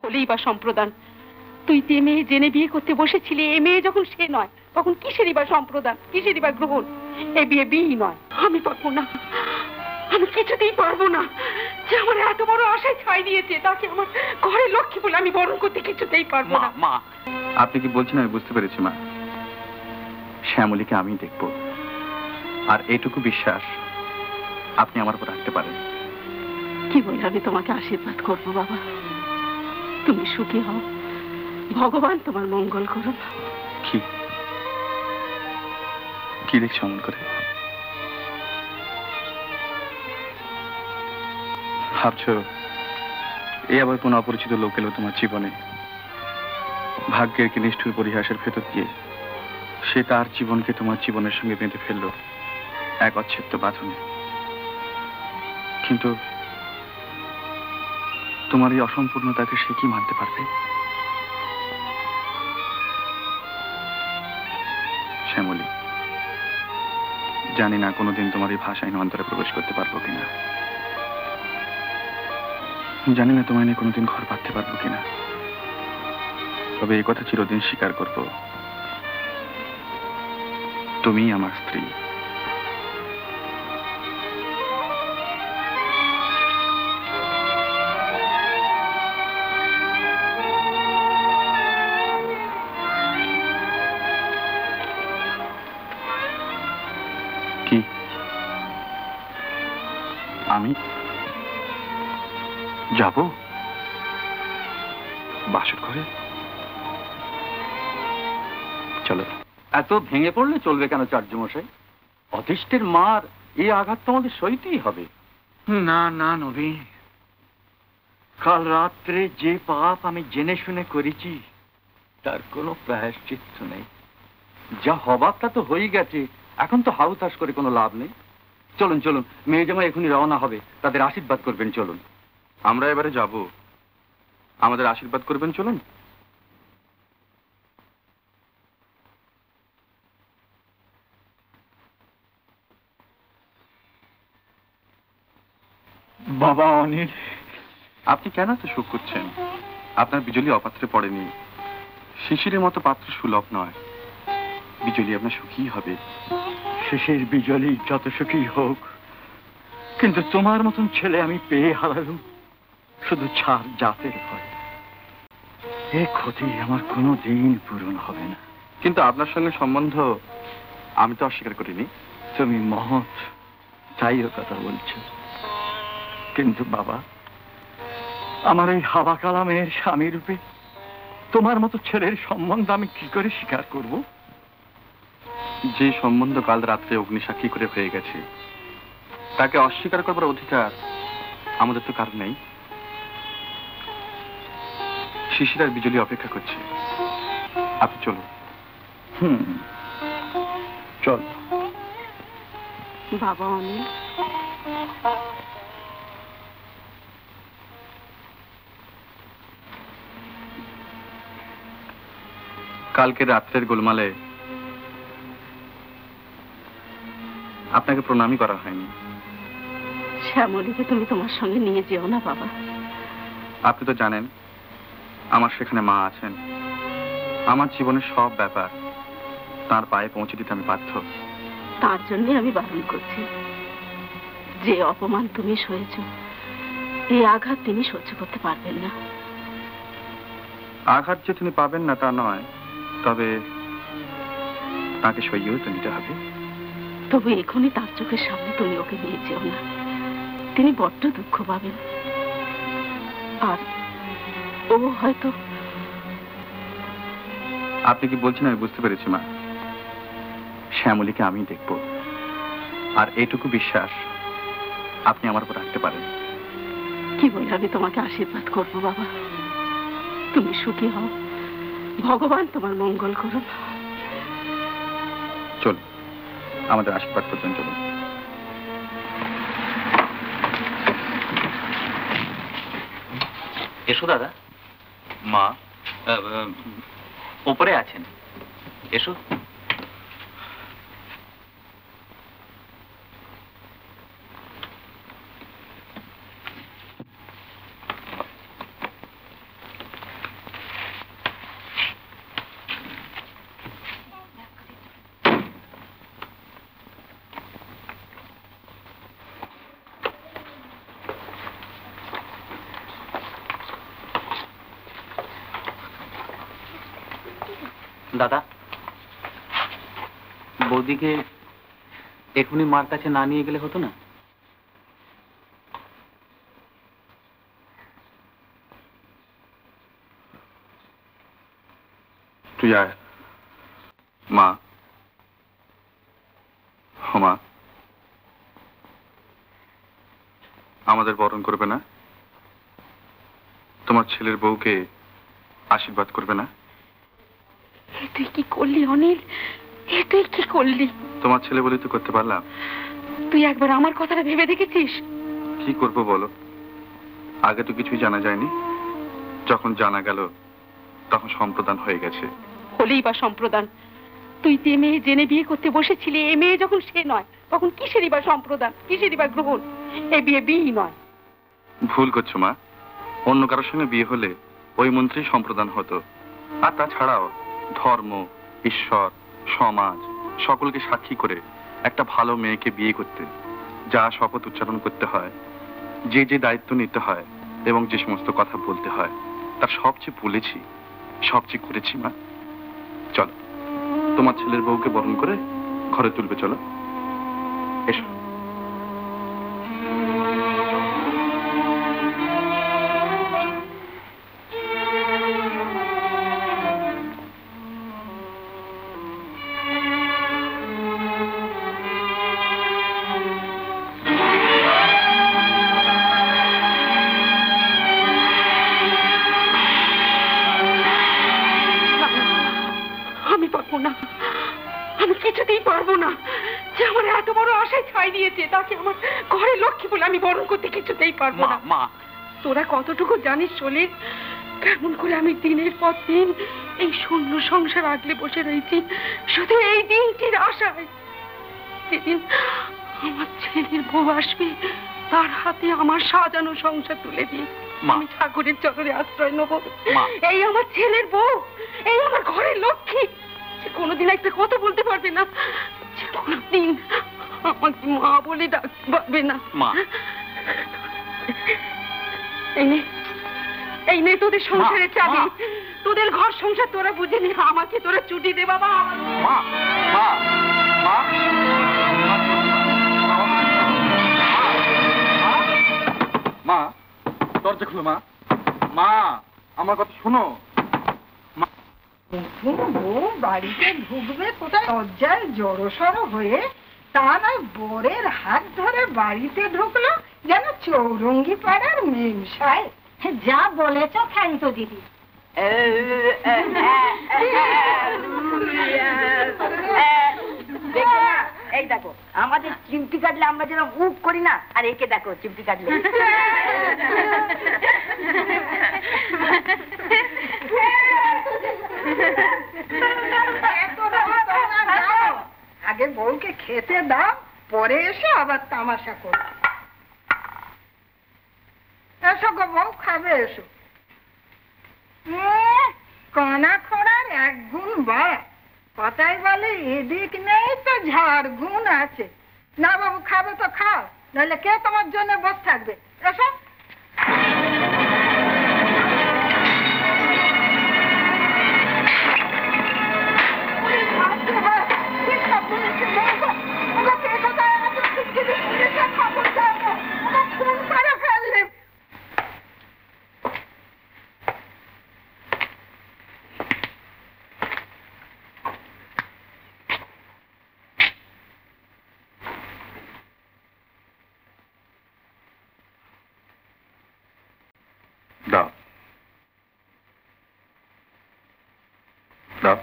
হলেই বা সম্প্রদান? তুই যে মেয়ে জেনে বিয়ে করতে বসেছিলি, এ মেয়ে যখন সে নয়, তখন কিসেরই বা সম্প্রদান, কিসেরই বা গ্রহণ? এ বিয়ে বিয়ে নয়। আমি পারবো না, আমি কিছুতেই পারবো না। যে আমার এত বড় আশায় ছাই দিয়েছে, তাকে আমার ঘরের লক্ষ্মী বলে আমি বরণ করতে কিছুতেই পারবো না। মা, আপনি কি বলছেন আমি বুঝতে পেরেছি মা। শ্যামলীকে আমি দেখব, আর এটুকু বিশ্বাস আপনি আমার উপর রাখতে পারেন। কি বলে আমি তোমাকে আশীর্বাদ করবো বাবা? তুমি সুখী হও, ভগবান তোমার মঙ্গল করুন। কি কি দেখছো এমন করে? ভাবছো এই আবার কোন অপরিচিত লোক এলো তোমার জীবনে, ভাগ্যের কি নিষ্ঠুর পরিহাসের ভেতর দিয়ে সে তার জীবনকে তোমার জীবনের সঙ্গে বেঁধে ফেললো এক অচ্ছেদ্য বাঁধনে। কিন্তু তোমার এই অসম্পূর্ণতাকে সে কি মানতে পারবে? শ্যামলী, জানি না কোনোদিন তোমার এই ভাষাহীন অন্তরে প্রবেশ করতে পারবো কিনা, জানি না তোমায় নিয়ে কোনোদিন ঘর বাঁধতে পারবো কিনা, তবে এই কথা চিরদিন স্বীকার করব, তুমি আমার স্ত্রী। কি আমি যাব বাসর ঘরে? চলো। এত ভেঙে পড়লে চলবে কেন চার্যমশাই? অতিষ্ঠের মার এই আঘাত তো আমাদের সইতেই হবে। না না নবীন, কাল রাত্রে যে পাপ আমি জেনে শুনে করেছি তার কোনো প্রায়শ্চিত্ত নেই। যা হবার তা তো হয়ে গেছে, এখন তো হাউতাস করে কোনো লাভ নেই। চলুন চলুন, মেয়ে জামাই এখনই রওনা হবে, তাদের আশীর্বাদ করবেন। চলুন। আমরা এবারে যাব, আমাদের আশীর্বাদ করবেন। চলুন। বাবা অনিল, আপনি কেন এত সুখ করছেন? আপনার বিজলি অপাত্রে পড়েনি, শিশিরের মতো পাত্র সুলভ নয়। বিজলি আপনার সুখী হবে। শেষের বিজলি যত সুখী হোক, কিন্তু তোমার মতন ছেলে আমি পেয়ে হারালুম শুধু ছাড় জাতের ভয়। এ ক্ষতি আমার কোনো দিন পূরণ হবে না। কিন্তু আপনার সঙ্গে সম্বন্ধ আমি তো অস্বীকার করিনি। তুমি মহৎ, তাই ও কথা বলছো। কিন্তু বাবা, আমার এই হাওয়া কালামের স্বামী রূপে তোমার মতো ছেলের সম্বন্ধ আমি কি করে স্বীকার করব? যে সম্বন্ধ কাল রাত্রে অগ্নিসাক্ষী করে হয়ে গেছে, তাকে অস্বীকার করবার অধিকার আমাদের তো কারণ নেই। শিশির আর বিজলি অপেক্ষা করছে, আপনি চলুন। চল বাবা অনিল, কালকে রাত্রের গোলমালে আপনাকে প্রণামই করা হয়নি। শ্যামলীকে তুমি তোমার সঙ্গে নিয়ে যেও না বাবা। আপনি তো জানেন আমার সেখানে মা আছেন। আমার জীবনের সব ব্যাপার তার পায়ে পৌঁছে দিতে আমি বাধ্য। তার জন্য আমি বারণ করছি। যে অপমান তুমি সয়েছ, এই আঘাত তিনি সহ্য করতে পারবেন না। আঘাত যে তিনি পাবেন না তা নয়, তবে তাকে সইয়েও তো নিতে হবে। তবু এখনই তার চোখের সামনে তুমি ওকে নিয়ে যেও না, তিনি বড্ড দুঃখ পাবেন। আর ও হয়তো। আপনি কি বলছেন আমি বুঝতে পেরেছি মা। শ্যামলীকে আমি দেখব, আর এটুকু বিশ্বাস আপনি আমার উপর রাখতে পারেন। কি বলে আমি তোমাকে আশীর্বাদ করবো বাবা? তুমি সুখী হও, ভগবান তোমার মঙ্গল করুন। চল, আমাদের আশীর্বাদ করবেন। চলুন। এসো দাদা। মা উপরে আছেন, এসো। দাদা, বৌদিকে এখনই মার কাছে না নিয়ে গেলে হতো না? তুই আয় মা। মা, আমাদের বরণ করবে না? তোমার ছেলের বউকে আশীর্বাদ করবে না? তুই কি করলি অনিল? তুই কি করলি? তোমার ছেলে বলে তো করতে পারলাম। তুই একবার আমার কথাটা ভেবে দেখেছিস? কি করব বলো, আগে তো কিছুই জানা যায়নি, যখন জানা গেল তখন সম্প্রদান হয়ে গেছে। হলেই বা সম্প্রদান? তুই যে মেয়ে জেনে বিয়ে করতে বসেছিলি, এ মেয়ে যখন সে নয়, তখন কিসেরই বা সম্প্রদান, কিসেরই বা গ্রহণ? এ বিয়ে বিয়ে নয়। ভুল করছো মা, অন্য কারোর সঙ্গে বিয়ে হলে ওই মন্ত্রেই সম্প্রদান হতো। আর তাছাড়াও ধর্ম, ঈশ্বর, সমাজ সকলকে সাক্ষী করে একটা ভালো মেয়েকে বিয়ে করতে যা শপথ উচ্চারণ করতে হয়, যে যে দায়িত্ব নিতে হয় এবং যে সমস্ত কথা বলতে হয়, তার সবচেয়ে বলেছি, সবচেয়ে করেছি মা। চলো, তোমার ছেলের বউকে বরণ করে ঘরে তুলবে, চলো এসো। আমি পারবো না, আমি কিছুতেই পারবো না। যে আমার এত বড় আশায় ছাই দিয়েছে, তাকে আমার ঘরে লক্ষ্মী বলে আমি বরণ করতে কিছুতেই পারবো না। মা, তোরা কতটুকু জানিস সলিল, কেমন করে আমি দিনের পর দিন এই শূন্য সংসার আগলে বসে রয়েছি শুধু এই দিনটির আশায়। যেদিন আমার ছেলের বউ আসবে, তার হাতে আমার সাজানো সংসার তুলে দিয়ে আমি ঠাকুরের চরণে আশ্রয় নেব। এই আমার ছেলের বউ, এই আমার ঘরের লক্ষ্মী, যে কোনোদিন একটা কথা বলতে পারবে না, যে কোনোদিন আমাকে মা বলে ডাকতে পারবে না। মা, এই নে তোদের সংসারের চাবি, তোদের ঘর সংসার তোরা বুঝে নে, আমাকে তোরা ছুটি দে বাবা। মা, মা, মা, মা, দরজা খুলো মা। মা, আমার কথা শোনো। বউ বাড়িতে ঢুকবে কোথায় লজ্জায় জড়সড় হয়ে, তা নয় বরের হাত ধরে বাড়িতে ঢুকলো যেন চৌরঙ্গি পাড়ার মেমসায়। যা বলেছ ক্ষান্ত দিদি। এই দেখো, আমাদের চিমটি কাটলে আমরা যেন উপ করি না, আর একে দেখো চিমটি কাটলে। আগে বউকে খেতে দাও, পরে এসে আবার তামাশা করো। এসো গো বউ, খাবে এসো। কানা খোড়ার এক গুণ বাড়, কথাই বলে এদিক নেই তো ঝাড় গুণ আছে। না বাবু, খাবে তো খাও, নাহলে কে তোমার জন্য বসে থাকবে। এসো। দাও, দাও।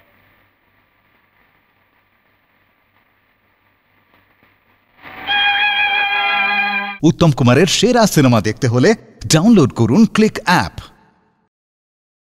উত্তম কুমারের সেরা সিনেমা দেখতে হলে ডাউনলোড করুন ক্লিক অ্যাপ।